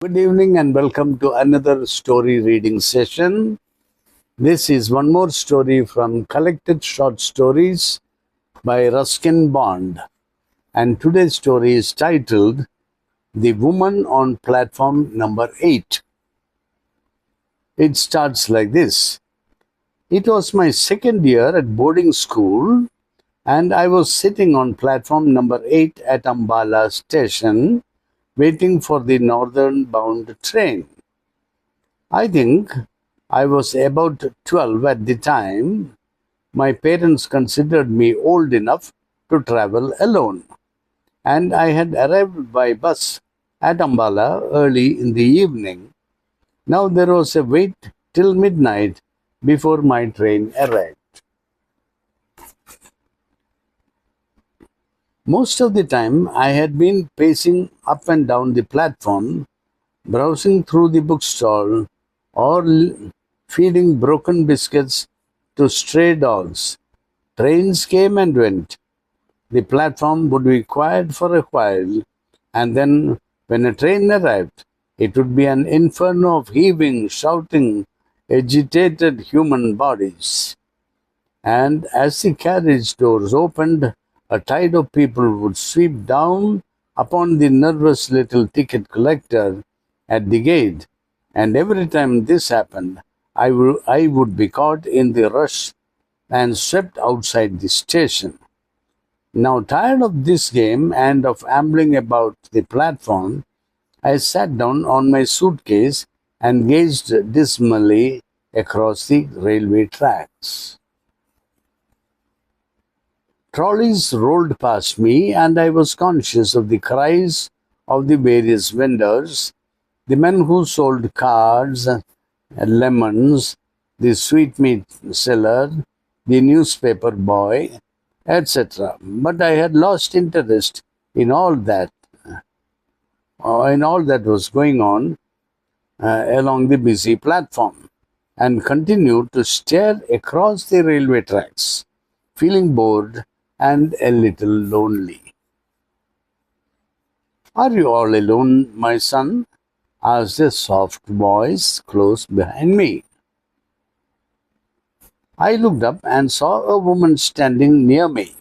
Good evening and welcome to another story reading session. This is one more story from Collected Short Stories by Ruskin Bond. And today's story is titled The Woman on Platform Number 8. It starts like this. It was my second year at boarding school, and I was sitting on platform number 8 at Ambala station waiting for the northern bound train. I think I was about 12 at the time. My parents considered me old enough to travel alone, and I had arrived by bus at Ambala early in the evening. Now there was a wait till midnight before my train arrived. Most of the time, I had been pacing up and down the platform, browsing through the bookstall, or feeding broken biscuits to stray dogs. Trains came and went. The platform would be quiet for a while, and then, when a train arrived, it would be an inferno of heaving, shouting, agitated human bodies. And as the carriage doors opened, a tide of people would sweep down upon the nervous little ticket collector at the gate. And every time this happened, I would be caught in the rush and swept outside the station. Now, tired of this game and of ambling about the platform, I sat down on my suitcase and gazed dismally across the railway tracks. Trolleys rolled past me, and I was conscious of the cries of the various vendors, the men who sold cards, lemons, the sweetmeat seller, the newspaper boy, etc. But I had lost interest in all that, was going on along the busy platform, and continued to stare across the railway tracks, feeling bored and a little lonely. "Are you all alone, my son?" asked a soft voice close behind me. I looked up and saw a woman standing near me.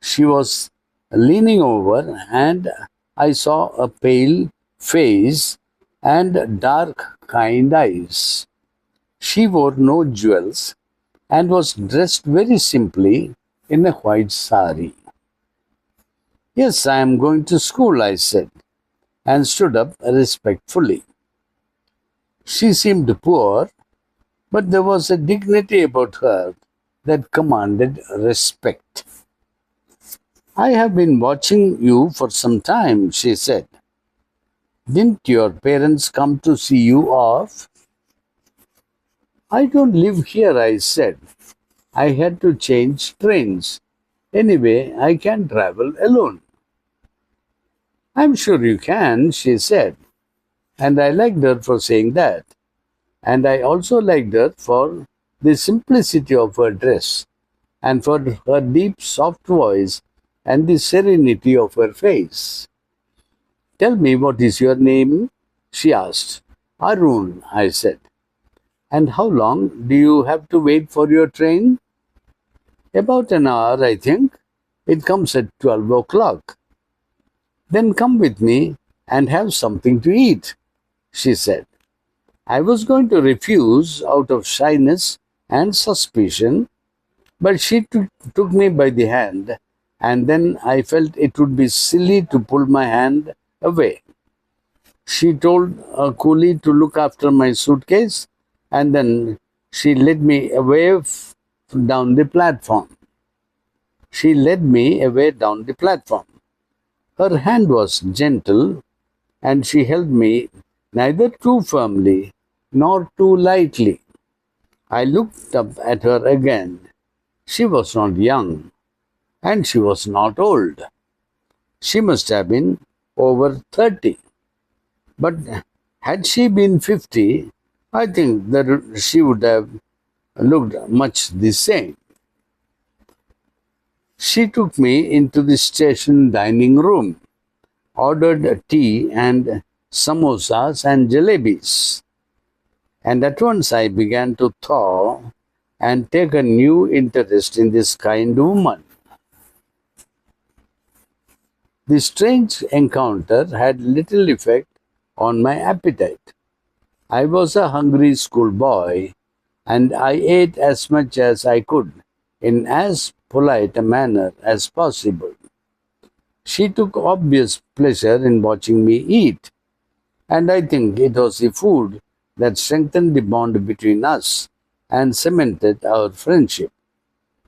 She was leaning over, and I saw a pale face and dark, kind eyes. She wore no jewels and was dressed very simply in a white sari. "Yes, I am going to school," I said, and stood up respectfully. She seemed poor, but there was a dignity about her that commanded respect. "I have been watching you for some time," she said. "Didn't your parents come to see you off?" "I don't live here," I said. "I had to change trains. Anyway, I can travel alone." "I'm sure you can," she said, and I liked her for saying that. And I also liked her for the simplicity of her dress, and for her deep, soft voice, and the serenity of her face. "Tell me, what is your name?" she asked. "Arun," I said. "And how long do you have to wait for your train?" "About an hour, I think. It comes at 12 o'clock. "Then come with me and have something to eat," she said. I was going to refuse out of shyness and suspicion, but she took me by the hand, and then I felt it would be silly to pull my hand away. She told a coolie to look after my suitcase, and then she led me away down the platform. She led me away down the platform. Her hand was gentle, and she held me neither too firmly nor too lightly. I looked up at her again. She was not young, and she was not old. She must have been over 30. But had she been 50, I think that she would have looked much the same. She took me into the station dining room, ordered tea, and samosas, and jalebis. And at once I began to thaw and take a new interest in this kind woman. The strange encounter had little effect on my appetite. I was a hungry schoolboy, and I ate as much as I could in as polite a manner as possible. She took obvious pleasure in watching me eat, and I think it was the food that strengthened the bond between us and cemented our friendship.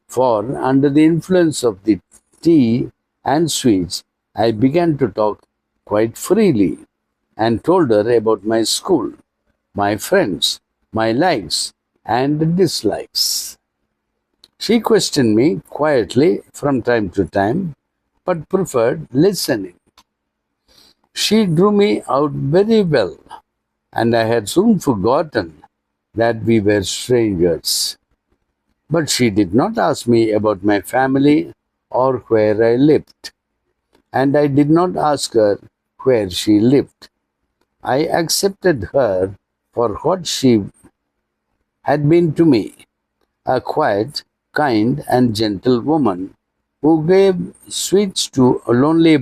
For under the influence of the tea and sweets, I began to talk quite freely and told her about my school, my friends, my likes and dislikes. She questioned me quietly from time to time, but preferred listening. She drew me out very well, and I had soon forgotten that we were strangers. But she did not ask me about my family or where I lived, and I did not ask her where she lived. I accepted her for what she had been to me, a quiet, kind, and gentle woman who gave sweets to a lonely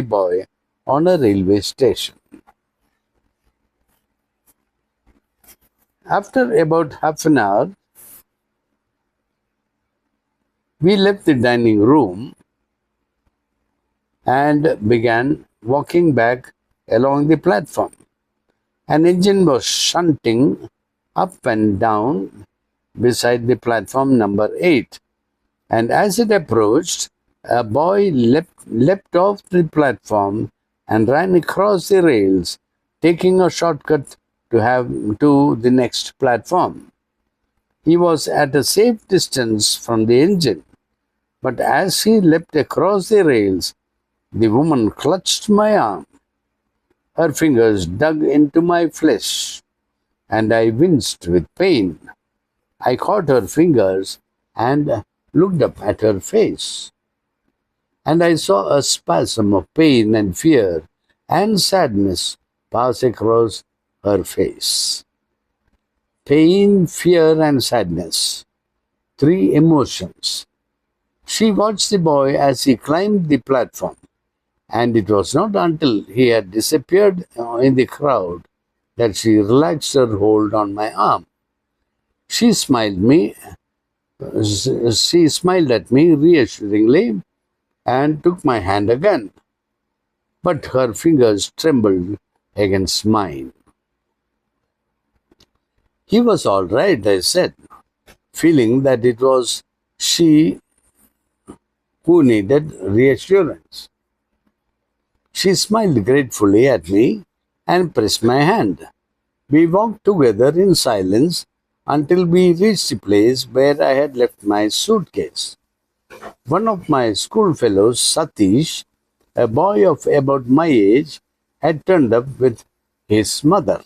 boy on a railway station. After about half an hour, we left the dining room and began walking back along the platform. An engine was shunting up and down beside the platform number 8, and as it approached, a boy leapt off the platform and ran across the rails, taking a shortcut to the next platform. He was at a safe distance from the engine, but as he leapt across the rails, the woman clutched my arm. Her fingers dug into my flesh, and I winced with pain. I caught her fingers and looked up at her face, and I saw a spasm of pain and fear and sadness pass across her face. Pain, fear, and sadness. 3 emotions. She watched the boy as he climbed the platform, and it was not until he had disappeared in the crowd that she relaxed her hold on my arm. She smiled at me reassuringly and took my hand again, but her fingers trembled against mine. He was all right, I said, feeling that it was she who needed reassurance. She smiled gratefully at me and pressed my hand. We walked together in silence until we reached the place where I had left my suitcase. One of my schoolfellows, Satish, a boy of about my age, had turned up with his mother.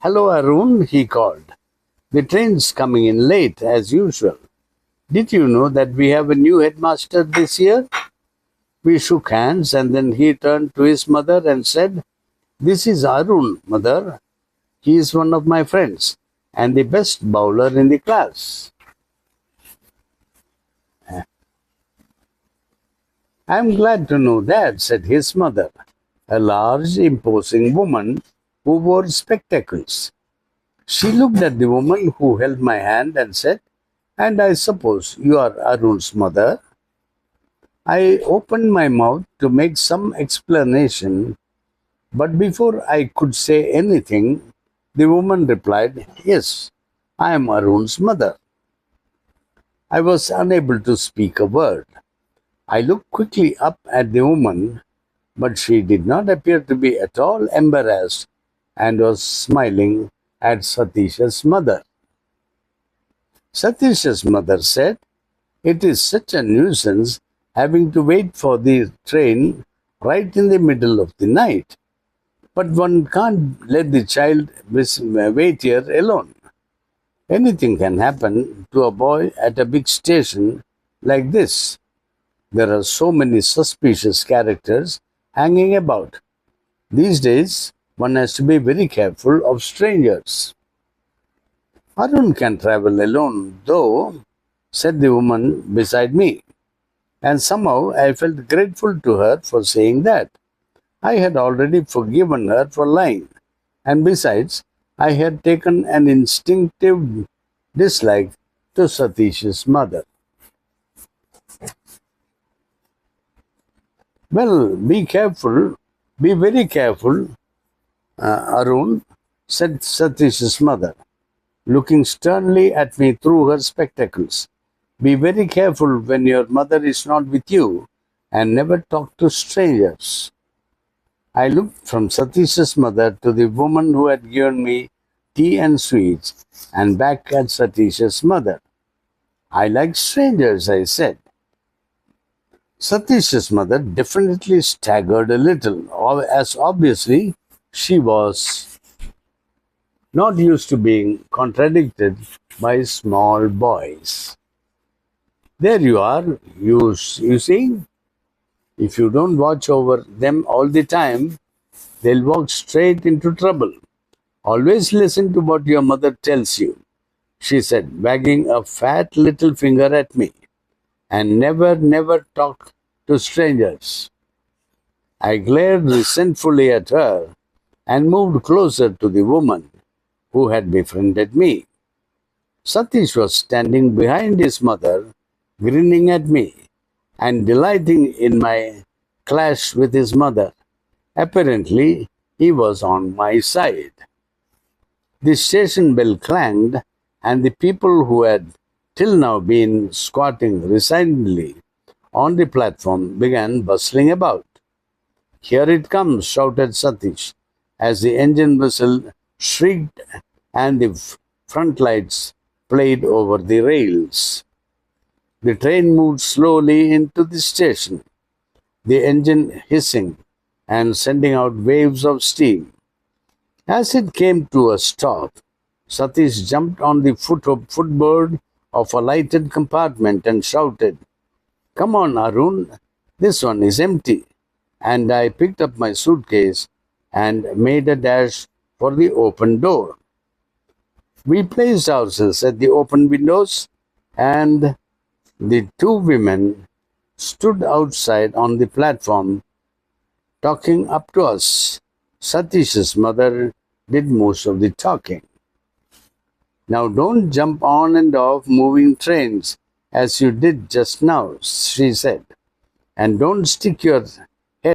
"Hello, Arun," he called. "The train's coming in late, as usual. Did you know that we have a new headmaster this year?" We shook hands, and then he turned to his mother and said, "This is Arun, mother. He is one of my friends and the best bowler in the class." "I'm glad to know that," said his mother, a large, imposing woman who wore spectacles. She looked at the woman who held my hand and said, "And I suppose you are Arun's mother?" I opened my mouth to make some explanation, but before I could say anything, the woman replied, "Yes, I am Arun's mother." I was unable to speak a word. I looked quickly up at the woman, but she did not appear to be at all embarrassed and was smiling at Satish's mother. Satish's mother said, "It is such a nuisance having to wait for the train right in the middle of the night. But one can't let the child wait here alone. Anything can happen to a boy at a big station like this. There are so many suspicious characters hanging about. These days, one has to be very careful of strangers. Arun can travel alone, though, said the woman beside me, and somehow I felt grateful to her for saying that. I had already forgiven her for lying, and besides, I had taken an instinctive dislike to Satish's mother. Well, be careful, be very careful, Arun, said Satish's mother, looking sternly at me through her spectacles. Be very careful when your mother is not with you, and never talk to strangers. I looked from Satish's mother to the woman who had given me tea and sweets, and back at Satish's mother. I like strangers, I said. Satish's mother definitely staggered a little, as obviously she was not used to being contradicted by small boys. There you are, you see, if you don't watch over them all the time, they'll walk straight into trouble. Always listen to what your mother tells you, she said, wagging a fat little finger at me, and never talk to strangers. I glared resentfully at her and moved closer to the woman who had befriended me. Satish was standing behind his mother, grinning at me and delighting in my clash with his mother. Apparently, he was on my side. The station bell clanged, and the people who had till now been squatting resignedly on the platform began bustling about. Here it comes, shouted Satish, as the engine whistle shrieked and the front lights played over the rails. The train moved slowly into the station, the engine hissing and sending out waves of steam. As it came to a stop, Satish jumped on the footboard of a lighted compartment and shouted, "Come on, Arun, this one is empty." And I picked up my suitcase and made a dash for the open door. We placed ourselves at the open windows, and the two women stood outside on the platform talking up to us. Satish's mother did most of the talking. "Now don't jump on and off moving trains as you did just now," she said. "And don't stick your